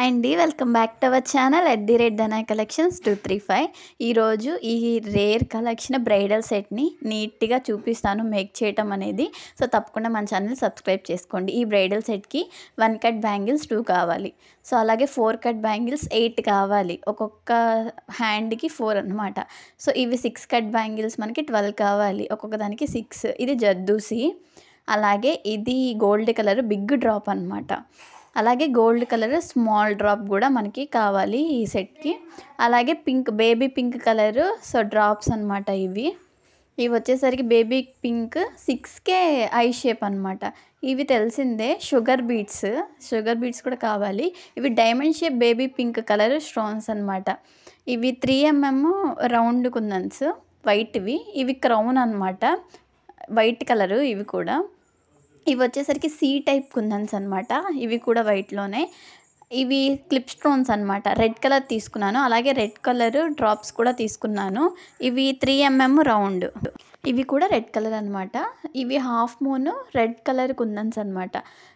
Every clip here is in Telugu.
హాయ్ అండి. Welcome back to our channel @Danai Collections 235. ఈరోజు ఈ రేర్ కలెక్షన్ బ్రైడల్ సెట్‌ని నీట్‌గా చూపిస్తాను మేక్ చేయటం అనేది. సో, తప్పకుండా మన ఛానల్ సబ్స్క్రైబ్ చేసుకోండి. ఈ బ్రైడల్ సెట్‌కి 1 కట్ బ్యాంగిల్స్ 2 కావాలి. సో, అలాగే 4 కట్ బ్యాంగిల్స్ 8 కావాలి. ఒక్కొక్క హ్యాండ్‌కి 4 అనమాట. సో, ఇవి 6 కట్ బ్యాంగిల్స్ మనకి 12 కావాలి. ఒక్కొక్క దానికి 6. ఇది జర్దోసి. అలాగే ఇది గోల్డ్ కలర్ బిగ్ డ్రాప్ అనమాట. అలాగే గోల్డ్ కలర్ స్మాల్ డ్రాప్ కూడా మనకి కావాలి ఈ సెట్‌కి. అలాగే pink baby pink colour so, drops అనమాట ఇవి. ఇవి వచ్చేసరికి baby pink 6K I shape అనమాట. ఇవి తెలిసిందే షుగర్ బీడ్స్ కూడా కావాలి. ఇవి diamond shape baby pink colour stones అనమాట. ఇవి 3mm రౌండ్ కుందన్స్ వైట్‌వి. ఇవి క్రౌన్ అనమాట. వైట్ కలరు ఇవి కూడా. ఇవి వచ్చేసరికి సి టైప్ కుందన్స్ అనమాట. ఇవి కూడా వైట్‌లోనే. ఇవి క్లిప్ స్టోన్స్ అనమాట. రెడ్ కలర్ తీసుకున్నాను. అలాగే రెడ్ కలర్ డ్రాప్స్ కూడా తీసుకున్నాను. ఇవి 3mm రౌండ్. ఇవి కూడా రెడ్ కలర్ అనమాట. ఇవి హాఫ్ మూన్ రెడ్ కలర్ కుందన్స్ అనమాట.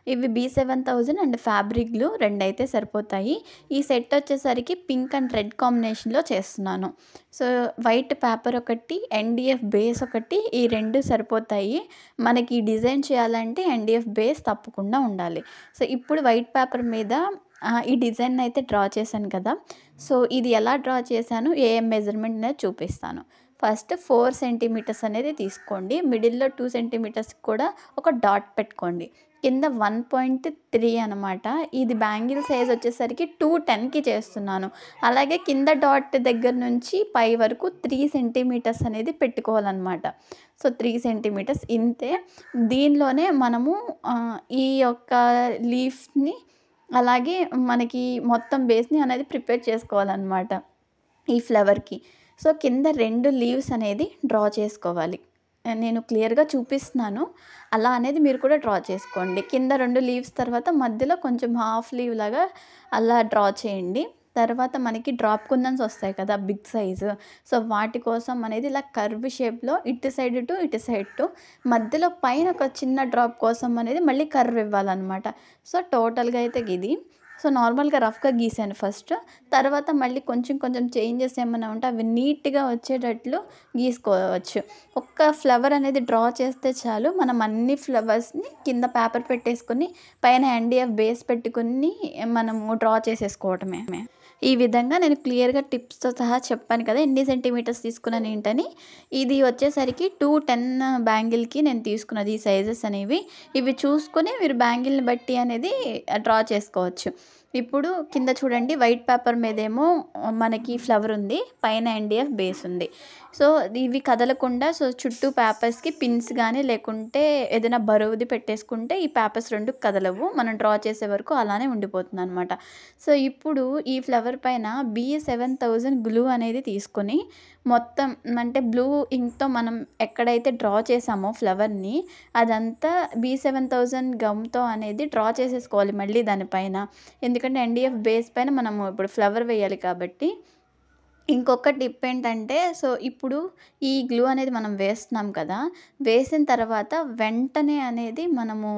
ఇవి B7000 అండ్ ఫ్యాబ్రిక్ గ్లూ 2 అయితే సరిపోతాయి. ఈ సెట్ వచ్చేసరికి పింక్ అండ్ రెడ్ కాంబినేషన్‌లో చేస్తున్నాను. సో, వైట్ పేపర్ ఒకటి, NDF బేస్ ఒకటి, ఈ 2 సరిపోతాయి. మనకి ఈ డిజైన్ చేయాలంటే NDF బేస్ తప్పకుండా ఉండాలి. సో, ఇప్పుడు వైట్ పేపర్ మీద ఈ డిజైన్ అయితే డ్రా చేశాను కదా! సో, ఇది ఎలా డ్రా చేశాను, మెజర్‌మెంట్ అనేది చూపిస్తాను. ఫస్ట్ 4 సెంటీమీటర్స్ అనేది తీసుకోండి. మిడిల్‌లో 2 సెంటీమీటర్స్ కూడా ఒక డాట్ పెట్టుకోండి. కింద 1.3 అనమాట. ఇది బ్యాంగిల్ సైజ్ వచ్చేసరికి 210కి చేస్తున్నాను. అలాగే కింద డాట్ దగ్గర నుంచి పై వరకు 3 సెంటీమీటర్స్ అనేది పెట్టుకోవాలన్నమాట. సో, 3 సెంటీమీటర్స్ ఇంతే. దీనిలోనే మనము ఈ యొక్క లీఫ్‌ని అలాగే మనకి మొత్తం బేస్‌ని అనేది ప్రిపేర్ చేసుకోవాలన్నమాట ఈ ఫ్లవర్‌కి. సో, కింద 2 లీవ్స్ అనేది డ్రా చేసుకోవాలి. నేను క్లియర్‌గా చూపిస్తున్నాను. అలా అనేది మీరు కూడా డ్రా చేసుకోండి. కింద 2 లీవ్స్ తర్వాత మధ్యలో కొంచెం హాఫ్ లీవ్ లాగా అలా డ్రా చేయండి. తర్వాత మనకి డ్రాప్ కుందన్స్ వస్తాయి కదా బిగ్ సైజు. సో, వాటి కోసం అనేది ఇలా కర్వ్ షేప్‌లో ఇటు సైడ్ టు ఇటు సైడ్ టు మధ్యలో పైన ఒక చిన్న డ్రాప్ కోసం అనేది మళ్ళీ కర్వ్ ఇవ్వాలన్నమాట. సో, టోటల్‌గా అయితే ఇది. సో, నార్మల్‌గా రఫ్‌గా గీసాను ఫస్ట్. తర్వాత మళ్ళీ కొంచెం కొంచెం చేంజెస్ ఏమన్నా ఉంటే అవి నీట్‌గా వచ్చేటట్లు గీసుకోవచ్చు. ఒక్క ఫ్లవర్ అనేది డ్రా చేస్తే చాలు. మనం అన్ని ఫ్లవర్స్‌ని కింద పేపర్ పెట్టేసుకొని పైన NDF బేస్ పెట్టుకొని మనము డ్రా చేసేసుకోవటమే. ఈ విధంగా నేను క్లియర్‌గా టిప్స్‌తో సహా చెప్పాను కదా! ఎన్ని సెంటీమీటర్స్ తీసుకున్నాను ఏంటని. ఇది వచ్చేసరికి 210 బ్యాంగిల్‌కి నేను తీసుకున్నది ఈ సైజెస్ అనేవి. ఇవి చూసుకొని మీరు బ్యాంగిల్‌ని బట్టి అనేది డ్రా చేసుకోవచ్చు. ఇప్పుడు కింద చూడండి వైట్ పేపర్ మీదేమో మనకి ఫ్లవర్ ఉంది. పైన NDF బేస్ ఉంది. సో, ఇవి కదలకుండా చుట్టూ పేపర్స్‌కి పిన్స్ గానీ లేకుంటే ఏదైనా బరువుది పెట్టేసుకుంటే ఈ పేపర్స్ 2 కదలవు. మనం డ్రా చేసే వరకు అలానే ఉండిపోతుందనమాట. సో, ఇప్పుడు ఈ ఫ్లవర్ పైన B7000 గ్లూ అనేది తీసుకొని మొత్తం అంటే బ్లూ ఇంక్‌తో మనం ఎక్కడైతే డ్రా చేసామో ఫ్లవర్‌ని అదంతా B7000 గమ్‌తో అనేది డ్రా చేసేసుకోవాలి మళ్ళీ దానిపైన. ఎందుకంటే NDF బేస్ పైన మనము ఇప్పుడు ఫ్లవర్ వేయాలి కాబట్టి. ఇంకొక టిప్ ఏంటంటే సో, ఇప్పుడు ఈ గ్లూ అనేది మనం వేస్తున్నాం కదా! వేసిన తర్వాత వెంటనే అనేది మనము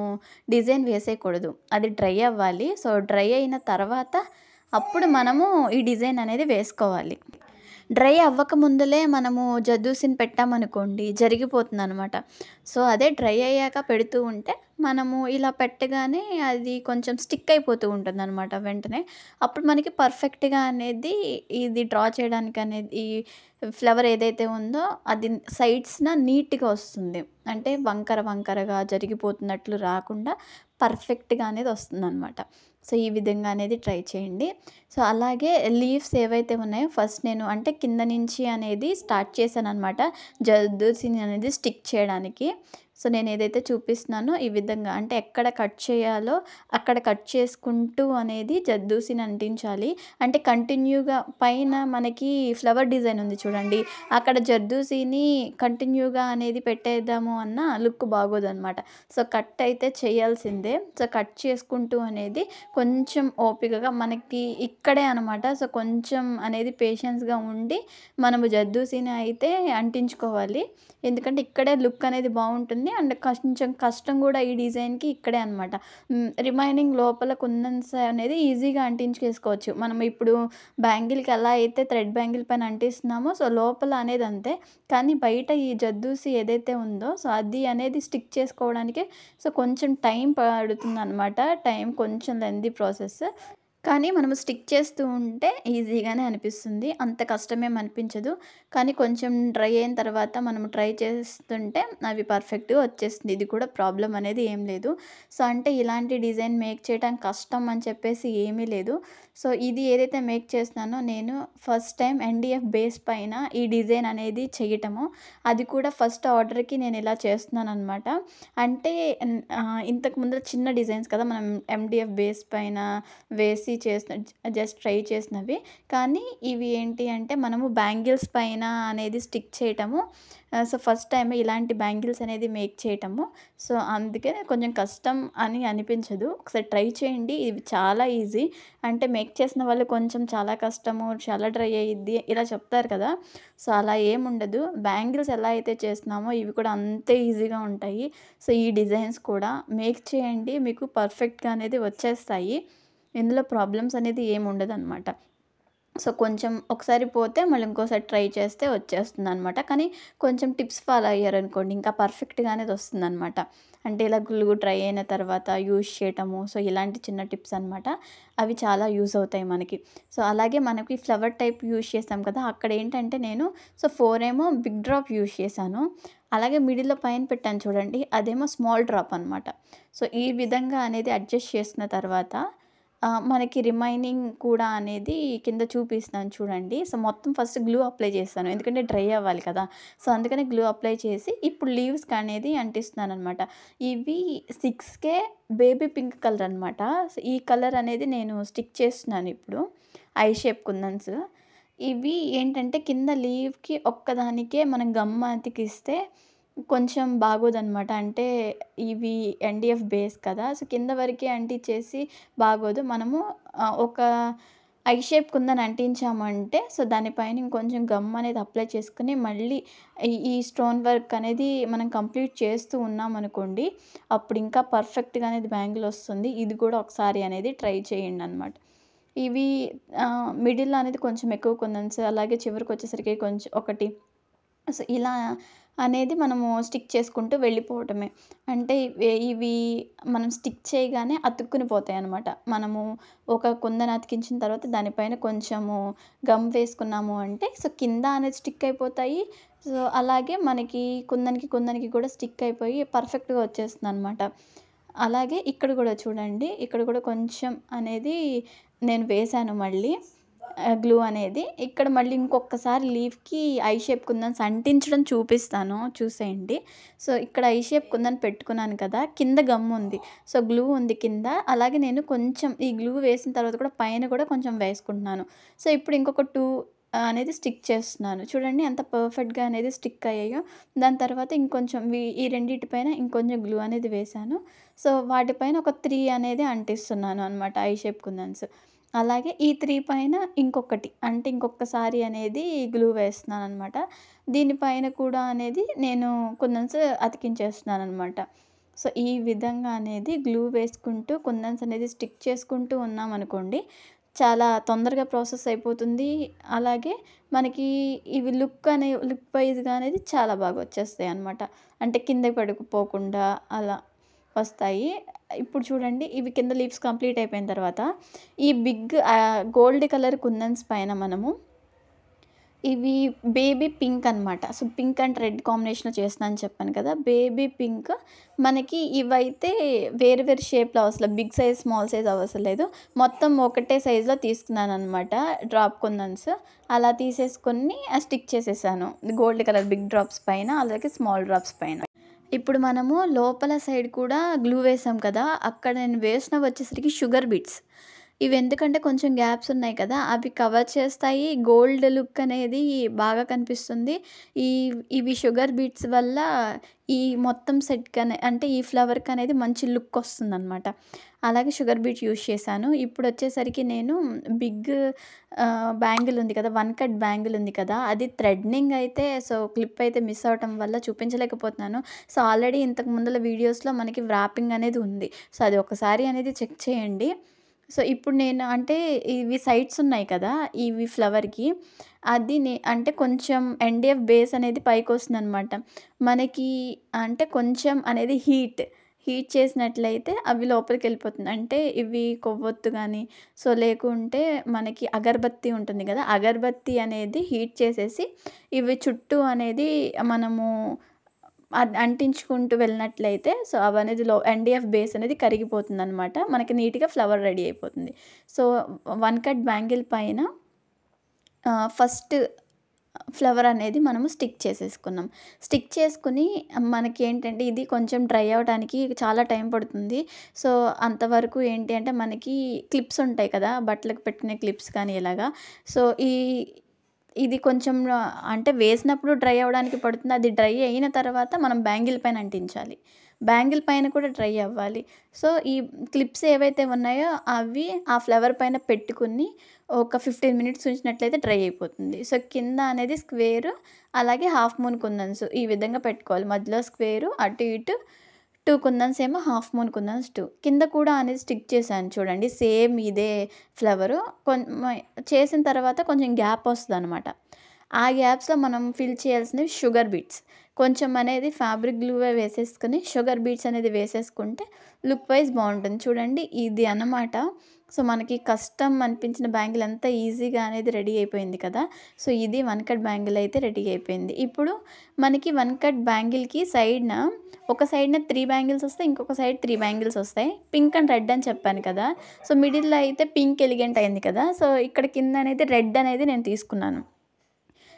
డిజైన్ వేసేయకూడదు. అది డ్రై అవ్వాలి. సో, డ్రై అయిన తర్వాత అప్పుడు మనము ఈ డిజైన్ అనేది వేసుకోవాలి. డ్రై అవ్వక ముందులే మనము జర్దోసిని పెట్టామనుకోండి జరిగిపోతుందనమాట. సో, అదే డ్రై అయ్యాక పెడుతూ ఉంటే మనము ఇలా పెట్టగానే అది కొంచెం స్టిక్ అయిపోతూ ఉంటుందనమాట వెంటనే. అప్పుడు మనకి పర్ఫెక్ట్‌గా అనేది ఇది డ్రా చేయడానికి అనేది ఈ ఫ్లవర్ ఏదైతే ఉందో అది సైడ్స్‌న నీట్‌గా వస్తుంది. అంటే వంకర వంకరగా జరిగిపోతున్నట్లు రాకుండా పర్ఫెక్ట్‌గా అనేది వస్తుందనమాట. సో, ఈ విధంగా అనేది ట్రై చేయండి. సో, అలాగే లీవ్స్ ఏవైతే ఉన్నాయో ఫస్ట్ నేను అంటే కింద నుంచి అనేది స్టార్ట్ చేశాననమాట. జర్దోసిని అనేది స్టిక్ చేయడానికి. సో, నేను ఏదైతే చూపిస్తున్నానో ఈ విధంగా అంటే ఎక్కడ కట్ చేయాలో అక్కడ కట్ చేసుకుంటూ అనేది జర్దోసిని అంటించాలి. అంటే కంటిన్యూగా పైన మనకి ఫ్లవర్ డిజైన్ ఉంది చూడండి. అక్కడ జర్దోసిని కంటిన్యూగా అనేది పెట్టేద్దాము అన్న లుక్ బాగోదనమాట. సో, కట్ అయితే చేయాల్సిందే. సో, కట్ చేసుకుంటూ అనేది కొంచెం ఓపికగా మనకి ఇక్కడే అనమాట. సో, కొంచెం అనేది పేషెన్స్‌గా ఉండి మనము జర్దోసిని అయితే అంటించుకోవాలి. ఎందుకంటే ఇక్కడే లుక్ అనేది బావుంటుంది. అండ్ కొంచెం కష్టం గూడా ఈ డిజైన్‌కి ఇక్కడే అనమాట. రిమైనింగ్ లోపల కుందన్స్ అనేది ఈజీగా అంటించేసుకోవచ్చు. మనం ఇప్పుడు బ్యాంగిల్‌కి ఎలా అయితే థ్రెడ్ బ్యాంగిల్ పైన అంటిస్తున్నామో, సో, లోపల అనేది అంతే. కానీ బయట ఈ జర్దోసి ఏదైతే ఉందో, సో, అది అనేది స్టిక్ చేసుకోవడానికి సో, కొంచెం టైం పడుతుందనమాట. టైం కొంచెం లెంథీ ప్రాసెస్. కానీ మనము స్టిక్ చేస్తూ ఉంటే ఈజీగానే అనిపిస్తుంది. అంత కష్టమేమి అనిపించదు. కానీ కొంచెం డ్రై అయిన తర్వాత మనం ట్రై చేస్తుంటే అవి పర్ఫెక్ట్‌గా వచ్చేస్తుంది. ఇది కూడా ప్రాబ్లమ్ అనేది ఏం లేదు. సో, అంటే ఇలాంటి డిజైన్ మేక్ చేయడం కష్టం అని చెప్పేసి ఏమీ లేదు. సో, ఇది ఏదైతే మేక్ చేస్తున్నానో నేను ఫస్ట్ టైం ఎన్‌డీఎఫ్ బేస్ పైన ఈ డిజైన్ అనేది చేయటము. అది కూడా ఫస్ట్ ఆర్డర్‌కి నేను ఇలా చేస్తున్నాననమాట. అంటే ఇంతకు ముందర చిన్న డిజైన్స్ కదా! మనం ఎండీఎఫ్ బేస్ పైన వేసి జస్ట్ ట్రై చేసినవి. కానీ ఇవి ఏంటి అంటే మనము బ్యాంగిల్స్ పైన అనేది స్టిక్ చేయటము. సో, ఫస్ట్ టైమ్ ఇలాంటి బ్యాంగిల్స్ అనేది మేక్ చేయటము. సో, అందుకే కొంచెం కష్టం అని అనిపించదు. ఒకసారి ట్రై చేయండి. ఇవి చాలా ఈజీ. అంటే మేక్ చేసిన వాళ్ళు కొంచెం చాలా కష్టము, చాలా డ్రై అయ్యిద్ది ఇలా చెప్తారు కదా! సో, అలా ఏముండదు. బ్యాంగిల్స్ ఎలా అయితే చేస్తున్నామో ఇవి కూడా అంతే ఈజీగా ఉంటాయి. సో, ఈ డిజైన్స్ కూడా మేక్ చేయండి. మీకు పర్ఫెక్ట్‌గా అనేది వచ్చేస్తాయి. ఇందులో ప్రాబ్లమ్స్ అనేది ఏమి ఉండదనమాట. సో, కొంచెం ఒకసారి పోతే మళ్ళీ ఇంకోసారి ట్రై చేస్తే వచ్చేస్తుందనమాట. కానీ కొంచెం టిప్స్ ఫాలో అయ్యారనుకోండి ఇంకా పర్ఫెక్ట్‌గా అనేది వస్తుందనమాట. అంటే ఇలా గ్లూ డ్రై అయిన తర్వాత యూజ్ చేయటము. సో, ఇలాంటి చిన్న టిప్స్ అనమాట. అవి చాలా యూజ్ అవుతాయి మనకి. సో, అలాగే మనకి ఫ్లవర్ టైప్ యూజ్ చేస్తాం కదా! అక్కడ ఏంటంటే నేను 4 ఏమో బిగ్ డ్రాప్ యూజ్ చేశాను. అలాగే మిడిల్‌లో పైన పెట్టాను చూడండి. అదేమో స్మాల్ డ్రాప్ అనమాట. సో, ఈ విధంగా అనేది అడ్జస్ట్ చేసుకున్న తర్వాత మనకి రిమైనింగ్ కూడా అనేది కింద చూపిస్తున్నాను చూడండి. సో, మొత్తం ఫస్ట్ గ్లూ అప్లై చేశాను. ఎందుకంటే డ్రై అవ్వాలి కదా! సో, అందుకని గ్లూ అప్లై చేసి ఇప్పుడు లీవ్స్‌కి అనేది అంటిస్తున్నాననమాట. ఇవి 6K బేబీ పింక్ కలర్ అనమాట. సో, ఈ కలర్ అనేది నేను స్టిక్ చేస్తున్నాను ఇప్పుడు. ఐ షేప్ కుందన్స్. ఇవి ఏంటంటే కింద లీవ్‌కి ఒక్కదానికే మనం గమ్ అతికిస్తే కొంచెం బాగోదనమాట. అంటే ఇవి ఎన్‌డీఎఫ్ బేస్ కదా! సో, కింద వరకే అంటించేసి బాగోదు. మనము ఒక ఐ షేప్ కుందన్ అంటించామంటే సో, దానిపైన ఇంకొంచెం గమ్ అనేది అప్లై చేసుకొని మళ్ళీ ఈ స్టోన్ వర్క్ అనేది మనం కంప్లీట్ చేస్తూ ఉన్నామనుకోండి, అప్పుడు ఇంకా పర్ఫెక్ట్‌గా అనేది బ్యాంగిల్ వస్తుంది. ఇది కూడా ఒకసారి అనేది ట్రై చేయండనమాట. ఇవి మిడిల్‌లో అనేది కొంచెం ఎక్కువ కుందన్స్ అలాగే చివరికొచ్చేసరికి కొంచెం ఒకటి సో, ఇలా అనేది మనము స్టిక్ చేసుకుంటూ వెళ్ళిపోవటమే. అంటే ఇవి మనం స్టిక్ చేయగానే అతుక్కుని పోతాయనమాట. మనము ఒక కుందన్ అతికించిన తర్వాత దానిపైన కొంచెము గమ్ వేసుకున్నాము అంటే సో, కింద అనేది స్టిక్ అయిపోతాయి. సో, అలాగే మనకి కుందన్‌కి కూడా స్టిక్ అయిపోయి పర్ఫెక్ట్‌గా వచ్చేస్తుందనమాట. అలాగే ఇక్కడ కూడా చూడండి. ఇక్కడ కూడా కొంచెం అనేది నేను వేశాను మళ్ళీ. గ్లూ అనేది. ఇక్కడ మళ్ళీ ఇంకొకసారి లీఫ్‌కి ఐ షేప్ కుందన్స్ అంటించడం చూపిస్తాను. చూసేయండి. సో, ఇక్కడ ఐ షేప్ కుందన్ పెట్టుకున్నాను కదా! కింద గమ్ ఉంది. సో, గ్లూ ఉంది కింద. అలాగే నేను కొంచెం ఈ గ్లూ వేసిన తర్వాత కూడా పైన కూడా కొంచెం వేసుకుంటున్నాను. సో, ఇప్పుడు ఇంకొక 2 అనేది స్టిక్ చేస్తున్నాను. చూడండి ఎంత పర్ఫెక్ట్‌గా అనేది స్టిక్ అయ్యాయో. దాని తర్వాత ఇంకొంచెం ఈ రెండిటి పైన ఇంకొంచెం గ్లూ అనేది వేశాను. సో, వాటిపైన ఒక 3 అనేది అంటిస్తున్నాను అనమాట ఐ షేప్ కుందన్స్. అలాగే ఈ 3 పైన ఇంకొకటి అంటే ఇంకొకసారి అనేది గ్లూ వేస్తున్నాననమాట. దీనిపైన కూడా అనేది నేను కుందన్స్ అతికించేస్తున్నాననమాట. సో, ఈ విధంగా అనేది గ్లూ వేసుకుంటూ కుందన్స్ అనేది స్టిక్ చేసుకుంటూ ఉన్నామనుకోండి, చాలా తొందరగా ప్రాసెస్ అయిపోతుంది. అలాగే మనకి ఇవి లుక్ వైస్‌గా అనేది చాలా బాగా వచ్చేస్తాయనమాట. అంటే కిందకి పడుకుపోకుండా అలా వస్తాయి. ఇప్పుడు చూడండి ఇవి కింద లీవ్స్ కంప్లీట్ అయిపోయిన తర్వాత ఈ గోల్డ్ కలర్ కుందన్స్ పైన మనము ఇవి బేబీ పింక్ అనమాట. సో, పింక్ అండ్ రెడ్ కాంబినేషన్‌లో చేస్తున్నా అని చెప్పాను కదా! బేబీ పింక్ మనకి ఇవైతే వేరు వేరు షేప్‌లో అవసరం బిగ్ సైజ్, స్మాల్ సైజ్ అవసరం లేదు. మొత్తం ఒకటే సైజ్‌లో తీసుకున్నాననమాట డ్రాప్ కుందన్స్. అలా తీసేసుకొని స్టిక్ చేసేసాను. గోల్డ్ కలర్ బిగ్ డ్రాప్స్ పైన అలాగే స్మాల్ డ్రాప్స్ పైన. ఇప్పుడు మనము లోపల సైడ్ కూడా గ్లూ వేసాం కదా! అక్కడ నేను వేసినవి వచ్చేసరికి షుగర్ బీట్స్. ఇవి ఎందుకంటే కొంచెం గ్యాప్స్ ఉన్నాయి కదా! అవి కవర్ చేస్తాయి. గోల్డ్ లుక్ అనేది బాగా కనిపిస్తుంది. ఈ ఇవి షుగర్ బీట్స్ వల్ల ఈ మొత్తం సెట్‌కనే అంటే ఈ ఫ్లవర్‌కనేది మంచి లుక్ వస్తుందనమాట. అలాగే షుగర్ బీట్ యూజ్ చేశాను. ఇప్పుడొచ్చేసరికి నేను బిగ్ బ్యాంగిల్ ఉంది కదా! వన్ కట్ బ్యాంగిల్ ఉంది కదా! అది థ్రెడ్నింగ్ అయితే సో, క్లిప్ అయితే మిస్ అవ్వటం వల్ల చూపించలేకపోతున్నాను. సో, ఆల్రెడీ ఇంతకు ముందుల వీడియోస్‌లో మనకి వ్రాపింగ్ అనేది ఉంది. సో, అది ఒకసారి అనేది చెక్ చేయండి. సో, ఇప్పుడు నేను అంటే ఇవి సైడ్స్ ఉన్నాయి కదా! ఇవి ఫ్లవర్‌కి అది అంటే కొంచెం ఎన్‌డీఎఫ్ బేస్ అనేది పైకొస్తుందనమాట. మనకి అంటే కొంచెం అనేది హీట్ చేసినట్లయితే అవి లోపలికెళ్ళిపోతుంది. అంటే ఇవి కొవ్వొత్తు గానీ, సో, లేకుంటే మనకి అగరబత్తి ఉంటుంది గదా! అగరబత్తి అనేది హీట్ చేసేసి ఇవి చుట్టూ అనేది మనము అంటించుకుంటూ వెళ్ళినట్లయితే సో, అవనేది ఎన్‌డీఎఫ్ బేస్ అనేది కరిగిపోతుందనమాట. మనకి నీట్‌గా ఫ్లవర్ రెడీ అయిపోతుంది. సో, వన్ కట్ బ్యాంగిల్ పైన ఫస్ట్ ఫ్లవర్ అనేది మనము స్టిక్ చేసేసుకున్నాం. స్టిక్ చేసుకొని మనకేంటంటే ఇది కొంచెం డ్రై అవ్వడానికి చాలా టైం పడుతుంది. సో, అంతవరకు ఏంటి అంటే మనకి క్లిప్స్ ఉంటాయి కదా! బట్టలకు పెట్టుకునే క్లిప్స్ కానీ ఇలాగా. సో, ఇది కొంచెం అంటే వేసినప్పుడు డ్రై అవ్వడానికి పడుతుంది. అది డ్రై అయిన తర్వాత మనం బ్యాంగిల్ పైన అంటించాలి. బ్యాంగిల్ పైన కూడా డ్రై అవ్వాలి. సో, ఈ క్లిప్స్ ఏవైతే ఉన్నాయో అవి ఆ ఫ్లవర్ పైన పెట్టుకొని ఒక 15 మినిట్స్ ఉంచినట్లయితే డ్రై అయిపోతుంది. సో, కింద అనేది స్క్వేర్ అలాగే హాఫ్ మూన్ కుందన్స్ ఈ విధంగా పెట్టుకోవాలి. మధ్యలో స్క్వేర్ అటు ఇటు 2 కుందన్స్ ఏమో హాఫ్ మూన్ కుందన్స్ 2 కింద కూడా అనేది స్టిక్ చేశాను చూడండి. సేమ్ ఇదే ఫ్లవరు చేసిన తర్వాత కొంచెం గ్యాప్ వస్తదనమాట. ఆ గ్యాప్స్‌లో మనం ఫిల్ చేయాల్సినవి షుగర్ బీట్స్. కొంచెం అనేది ఫ్యాబ్రిక్ గ్లూవే వేసేసుకొని షుగర్ బీట్స్ అనేది వేసేసుకుంటే లుక్ వైజ్ బావుంటుంది. చూడండి ఇది అన్నమాట. సో, మనకి కష్టం అనిపించిన బ్యాంగిల్ ఎంత ఈజీగా అనేది రెడీ అయిపోయింది కదా! సో, ఇది వన్ కట్ బ్యాంగిల్ అయితే రెడీ అయిపోయింది. ఇప్పుడు మనకి వన్ కట్ బ్యాంగిల్‌కి ఒక సైడ్‌న 3 బ్యాంగిల్స్ వస్తాయి. ఇంకొక సైడ్ 3 బ్యాంగిల్స్ వస్తాయి. పింక్ అండ్ రెడ్ అని చెప్పాను కదా! సో, మిడిల్‌లో అయితే పింక్ ఎలిగెంట్ అయింది కదా! సో, ఇక్కడ కింద అనేది రెడ్ అనేది నేను తీసుకున్నాను.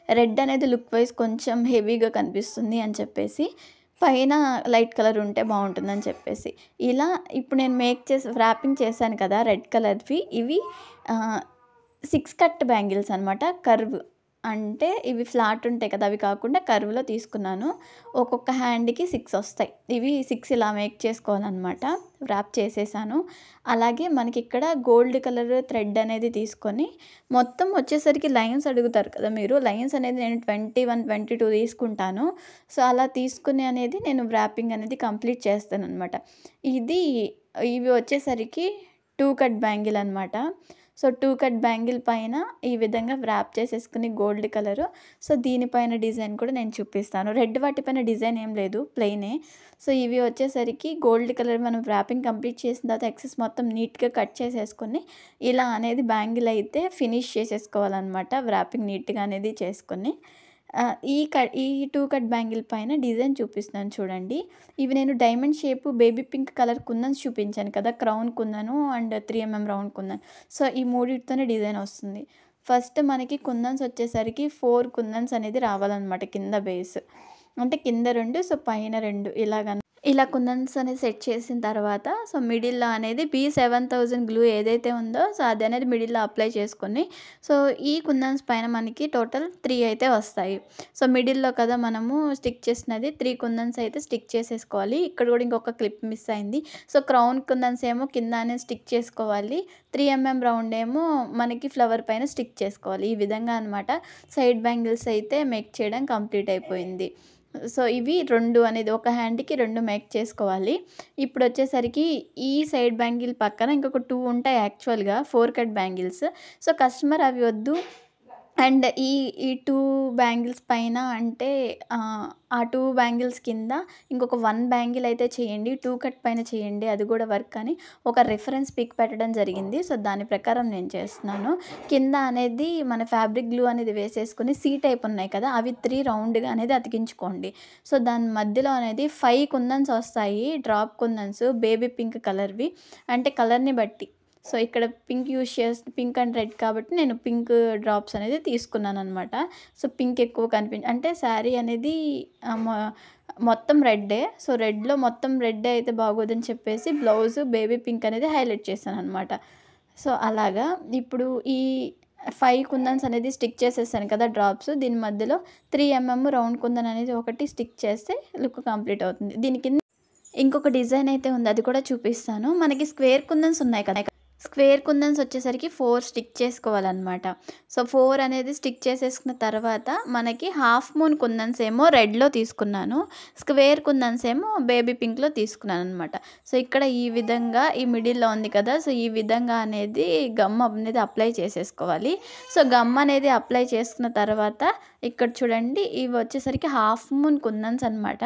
రెడ్ అనేది లుక్ వైజ్ కొంచెం హెవీగా కనిపిస్తుంది అని చెప్పేసి, పైన లైట్ కలర్ ఉంటే బావుంటుందని చెప్పేసి. ఇలా ఇప్పుడు నేను వ్రాపింగ్ చేశాను కదా! రెడ్ కలర్‌వి ఇవి 6 కట్ బ్యాంగిల్స్ అనమాట. కర్వ్ అంటే ఇవి ఫ్లాట్ ఉంటాయి కదా! అవి కాకుండా కర్వ్‌లో తీసుకున్నాను. ఒక్కొక్క హ్యాండ్‌కి 6 వస్తాయి. ఇవి 6 ఇలా మేక్ చేసుకోవాలనమాట. వ్రాప్ చేసేసాను. అలాగే మనకిక్కడ గోల్డ్ కలర్ థ్రెడ్ అనేది తీసుకొని మొత్తం వచ్చేసరికి లైన్స్ అడుగుతారు కదా మీరు. లైన్స్ అనేది నేను 21, 22 తీసుకుంటాను. సో, అలా తీసుకుని అనేది నేను వ్రాపింగ్ అనేది కంప్లీట్ చేస్తాననమాట. ఇవి వచ్చేసరికి 2 కట్ బ్యాంగిల్ అనమాట. సో, 2 కట్ బ్యాంగిల్ పైన ఈ విధంగా వ్రాప్ చేసేసుకుని గోల్డ్ కలరు. సో, దీనిపైన డిజైన్ కూడా నేను చూపిస్తాను. రెడ్ వాటిపైన డిజైన్ ఏం లేదు ప్లెయినే. సో, ఇవి వచ్చేసరికి గోల్డ్ కలర్ మనం వ్రాపింగ్ కంప్లీట్ చేసిన తర్వాత ఎక్సెస్ మొత్తం నీట్‌గా కట్ చేసేసుకొని ఇలా అనేది బ్యాంగిల్ అయితే ఫినిష్ చేసేసుకోవాలనమాట. వ్రాపింగ్ నీట్‌గా అనేది చేసుకొని. ఈ 2 కట్ బ్యాంగిల్ పైన డిజైన్ చూపిస్తున్నాను చూడండి. ఇవి నేను diamond shape baby pink colour kundans చూపించాను కదా! Crown kundan and 3 MM round kundan. So, ఈ మూడిటితోనే డిజైన్ వస్తుంది. ఫస్ట్ మనకి కుందన్స్ వచ్చేసరికి 4 కుందన్స్ అనేది రావాలనమాట కింద బేస్. అంటే కింద 2 సో, పైన 2 ఇలా కుందన్స్ అనేది సెట్ చేసిన తర్వాత సో, మిడిల్‌లో అనేది B7000 గ్లూ ఏదైతే ఉందో సో, అది అనేది మిడిల్‌లో అప్లై చేసుకొని సో, ఈ కుందన్స్ పైన మనకి టోటల్ 3 అయితే వస్తాయి. సో, మిడిల్‌లో కదా మనము స్టిక్ చేసినది 3 కుందన్స్ అయితే స్టిక్ చేసేసుకోవాలి. ఇక్కడ కూడా ఇంకొక క్లిప్ మిస్ అయింది. సో, క్రౌన్ కుందన్స్ ఏమో కింద అనేది స్టిక్ చేసుకోవాలి. 3 ఎంఎం రౌండ్ ఏమో మనకి ఫ్లవర్ పైన స్టిక్ చేసుకోవాలి. ఈ విధంగా అనమాట సైడ్ బ్యాంగిల్స్ అయితే మేక్ చేయడం కంప్లీట్ అయిపోయింది. సో, ఇవి 2 అనేది ఒక హ్యాండ్‌కి 2 మేక్ చేసుకోవాలి. ఇప్పుడొచ్చేసరికి ఈ సైడ్ బ్యాంగిల్ పక్కన ఇంకొక 2 ఉంటాయి యాక్చువల్‌గా 4 కట్ బ్యాంగిల్స్. సో, కస్టమర్ అవి వద్దు అండ్ ఈ 2 బ్యాంగిల్స్ పైన అంటే ఆ 2 బ్యాంగిల్స్ కింద ఇంకొక 1 బ్యాంగిల్ అయితే చేయండి. 2 కట్ పైన చేయండి. అది కూడా వర్క్ అని ఒక రిఫరెన్స్ పిక్ పెట్టడం జరిగింది. సో, దాని ప్రకారం నేను చేస్తున్నాను. కింద అనేది మన ఫ్యాబ్రిక్ గ్లూ అనేది వేసేసుకొని టైప్ ఉన్నాయి కదా! అవి 3 రౌండ్‌గా అనేది అతికించుకోండి. సో, దాని మధ్యలో అనేది 5 కుందన్స్ వస్తాయి. డ్రాప్ కుందన్స్ బేబీ పింక్ కలర్‌వి. అంటే కలర్‌ని బట్టి. సో, ఇక్కడ పింక్ అండ్ రెడ్ కాబట్టి నేను పింక్ డ్రాప్స్ అనేది తీసుకున్నాననమాట. సో, పింక్ ఎక్కువ అంటే శారీ అనేది మొత్తం రెడ్డే. సో, రెడ్‌లో మొత్తం రెడ్డే అయితే బాగోదని చెప్పేసి బ్లౌజ్ బేబీ పింక్ అనేది హైలైట్ చేశాననమాట. సో అలాగా ఇప్పుడు ఈ 5 కుందన్స్ అనేది స్టిక్ చేసేసాను కదా డ్రాప్స్. దీని మధ్యలో 3 రౌండ్ కుందన్ అనేది ఒకటి స్టిక్ చేస్తే లుక్ కంప్లీట్ అవుతుంది. దీని కింద ఇంకొక డిజైన్ అయితే ఉంది, అది కూడా చూపిస్తాను. మనకి స్క్వేర్ కుందన్స్ ఉన్నాయి కదా, స్క్వేర్ కుందన్స్ వచ్చేసరికి 4 స్టిక్ చేసుకోవాలన్నమాట. సో 4 అనేది స్టిక్ చేసేసుకున్న తర్వాత మనకి హాఫ్ మూన్ కుందన్స్ ఏమో రెడ్లో తీసుకున్నాను, స్క్వేర్ కుందన్స్ ఏమో బేబీ పింక్లో తీసుకున్నాను అనమాట. సో ఇక్కడ ఈ విధంగా ఈ మిడిల్లో ఉంది కదా, సో ఈ విధంగా అనేది గమ్ అనేది అప్లై చేసేసుకోవాలి. సో గమ్ అనేది అప్లై చేసుకున్న తర్వాత ఇక్కడ చూడండి, ఇవి వచ్చేసరికి హాఫ్ మూన్ కుందన్స్ అనమాట.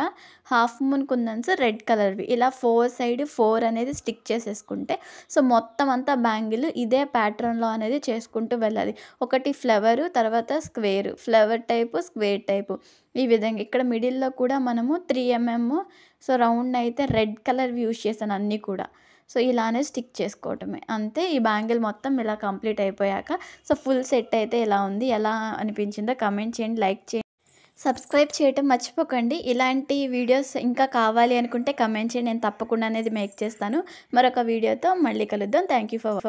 హాఫ్ మూన్ కుందన్స్ రెడ్ కలర్వి. ఇలా 4 సైడ్ 4 అనేది స్టిక్ చేసేసుకుంటే సో మొత్తం అంతా బ్యాంగిల్ ఇదే ప్యాటర్న్లో అనేది చేసుకుంటూ వెళ్ళాలి. ఒకటి ఫ్లవరు, తర్వాత square, flower type, square type, ఈ విధంగా. ఇక్కడ మిడిల్లో కూడా మనము 3 సో రౌండ్ అయితే రెడ్ కలర్ యూజ్ చేశాను అన్నీ కూడా. సో ఇలానే స్టిక్ చేసుకోవటమే అంతే. ఈ బ్యాంగిల్ మొత్తం ఇలా కంప్లీట్ అయిపోయాక సో ఫుల్ సెట్ అయితే ఇలా ఉంది. ఎలా అనిపించిందో కమెంట్ చేయండి, లైక్ చేయండి, సబ్స్క్రైబ్ చేయటం మర్చిపోకండి. ఇలాంటి వీడియోస్ ఇంకా కావాలి అనుకుంటే కమెంట్ చేయండి, నేను తప్పకుండా అనేది మేక్ చేస్తాను. మరొక వీడియోతో మళ్ళీ కలుద్దాం. Thank you for